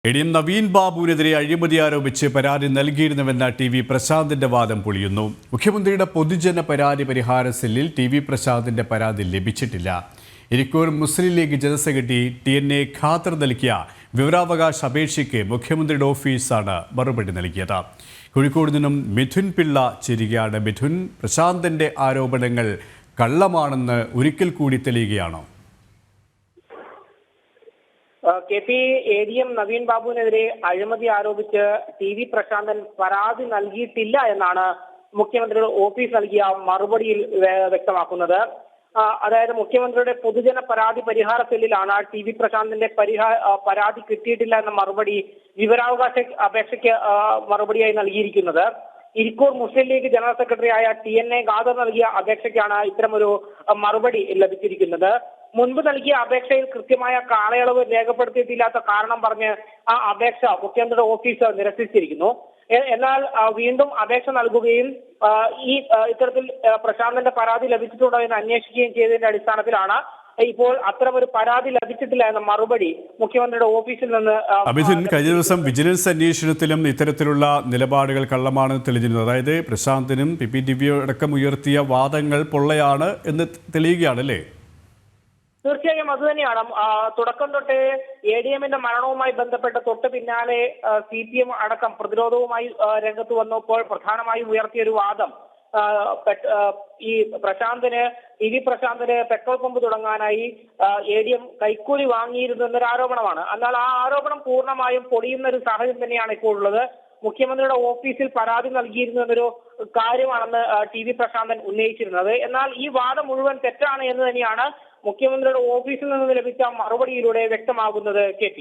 ATM Naveen ബാബുവിനെതിരെ അഴിമതി ആരോപിച്ച് പരാതി നൽകിയിരുന്നുവെന്ന ടി വി പ്രശാന്തിന്റെ വാദം പൊളിയുന്നു. മുഖ്യമന്ത്രിയുടെ പൊതുജന പരാതി പരിഹാര സെല്ലിൽ ടി വി പ്രശാന്തിന്റെ പരാതി ലഭിച്ചിട്ടില്ല. Irikkur Muslim League general secretary TNA Khader നൽകിയ വിവരാവകാശ അപേക്ഷയ്ക്ക് മുഖ്യമന്ത്രിയുടെ ഓഫീസാണ് മറുപടി നൽകിയത്. കോഴിക്കോട് നിന്നും മിഥുൻ പിള്ള ചേരുകയാണ്. മിഥുൻ, പ്രശാന്തിന്റെ ആരോപണങ്ങൾ കള്ളമാണെന്ന് ഒരിക്കൽ കൂടി തെളിയുകയാണോ? KP ADM നവീൻ ബാബുവിനെതിരെ അഴിമതി ആരോപിച്ച് TV പ്രശാന്തൻ പരാതി നൽകിയിട്ടില്ല എന്നാണ് മുഖ്യമന്ത്രിയുടെ ഓഫീസ് നൽകിയ മറുപടിയിൽ വ്യക്തമാക്കുന്നത്. അതായത് മുഖ്യമന്ത്രിയുടെ പൊതുജന പരാതി പരിഹാര സെല്ലിലാണ് TV പ്രശാന്തിന്റെ പരാതി കിട്ടിയിട്ടില്ല എന്ന മറുപടി വിവരാവകാശ അപേക്ഷയ്ക്ക് മറുപടിയായി നൽകിയിരിക്കുന്നത്. ഇരിക്കൂർ മുസ്ലിം ലീഗ് ജനറൽ സെക്രട്ടറിയായ TNA ഖാദർ നൽകിയ അപേക്ഷയ്ക്കാണ് ഇത്തരമൊരു മറുപടി ലഭിച്ചിരിക്കുന്നത്. മുൻപ് നൽകിയ അപേക്ഷയിൽ കൃത്യമായ കാലയളവ് രേഖപ്പെടുത്തിയിട്ടില്ലാത്ത കാരണം പറഞ്ഞ് ആ അപേക്ഷ മുഖ്യമന്ത്രിയുടെ ഓഫീസ് നിരസിച്ചിരിക്കുന്നു. എന്നാൽ വീണ്ടും അപേക്ഷ നൽകുകയും ഇത്തരത്തിൽ പ്രശാന്തന്റെ പരാതി ലഭിച്ചിട്ടുണ്ടോ എന്ന് അന്വേഷിക്കുകയും ചെയ്തതിന്റെ അടിസ്ഥാനത്തിലാണ് ഇപ്പോൾ അത്തരമൊരു പരാതി ലഭിച്ചിട്ടില്ല എന്ന മറുപടി മുഖ്യമന്ത്രിയുടെ ഓഫീസിൽ നിന്ന്. മിഥുൻ, കഴിഞ്ഞ ദിവസം വിജിലൻസ് അന്വേഷണത്തിലും ഇത്തരത്തിലുള്ള നിലപാടുകൾ കള്ളമാണെന്ന് തെളിഞ്ഞിരുന്നു. അതായത് പ്രശാന്തിനും PPTV അടക്കം ഉയർത്തിയ വാദങ്ങൾ പൊള്ളയാണ് എന്ന് തെളിയുകയാണല്ലേ? തീർച്ചയായും അത് തന്നെയാണ്. തുടക്കം തൊട്ടേ ADMന്റെ മരണവുമായി ബന്ധപ്പെട്ട് തൊട്ട് പിന്നാലെ CPM അടക്കം പ്രതിരോധവുമായി രംഗത്ത് വന്നപ്പോൾ പ്രധാനമായും ഉയർത്തിയൊരു വാദം ഈ TV പ്രശാന്തിന് പെട്രോൾ പമ്പ് തുടങ്ങാനായി ADM കൈക്കൂലി വാങ്ങിയിരുന്നു എന്നൊരു ആരോപണമാണ്. എന്നാൽ ആ ആരോപണം പൂർണ്ണമായും പൊളിയുന്ന ഒരു സാഹചര്യം തന്നെയാണ് ഇപ്പോൾ ഉള്ളത്. മുഖ്യമന്ത്രിയുടെ ഓഫീസിൽ പരാതി നൽകിയിരുന്നു എന്നൊരു കാര്യമാണെന്ന് TV പ്രശാന്തൻ ഉന്നയിച്ചിരുന്നത്. എന്നാൽ ഈ വാദം മുഴുവൻ തെറ്റാണ് എന്ന് തന്നെയാണ് മുഖ്യമന്ത്രിയുടെ ഓഫീസിൽ നിന്ന് ലഭിച്ച മറുപടിയിലൂടെ വ്യക്തമാകുന്നത്. KP